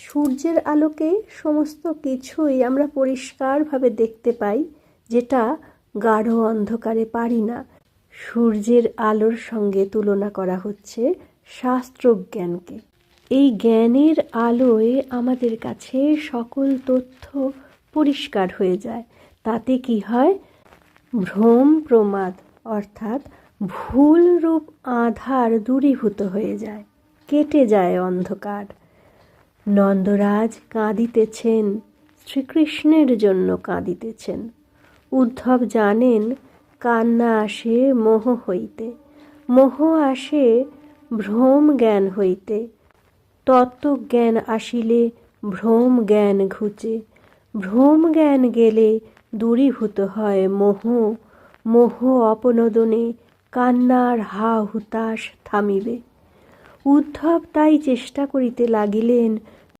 সূর্যের আলোকে সমস্ত কিছুই আমরা পরিষ্কারভাবে দেখতে পাই, যেটা গাঢ় অন্ধকারে পারি না। সূর্যের আলোর সঙ্গে তুলনা করা হচ্ছে শাস্ত্রজ্ঞানকে। এই জ্ঞানের আলোয় আমাদের কাছে সকল তথ্য পরিষ্কার হয়ে যায়। তাতে কি হয়? ভ্রম প্রমাদ অর্থাৎ ভুল রূপ আধার দূরীভূত হয়ে যায়, কেটে যায় অন্ধকার। নন্দরাজ কাঁদিতেছেন, শ্রীকৃষ্ণের জন্য কাঁদিতেছেন। উদ্ধব জানেন কান্না আসে মোহ হইতে, মোহ আসে ভ্রম জ্ঞান হইতে। তত্ত্বজ্ঞান আসিলে ভ্রম জ্ঞান ঘুচে, ভ্রম জ্ঞান গেলে দূরীভূত হয় মোহ। মোহ অপনোদনে কান্নার হা হুতাশ থামিবে। উদ্ধব তাই চেষ্টা করিতে লাগিলেন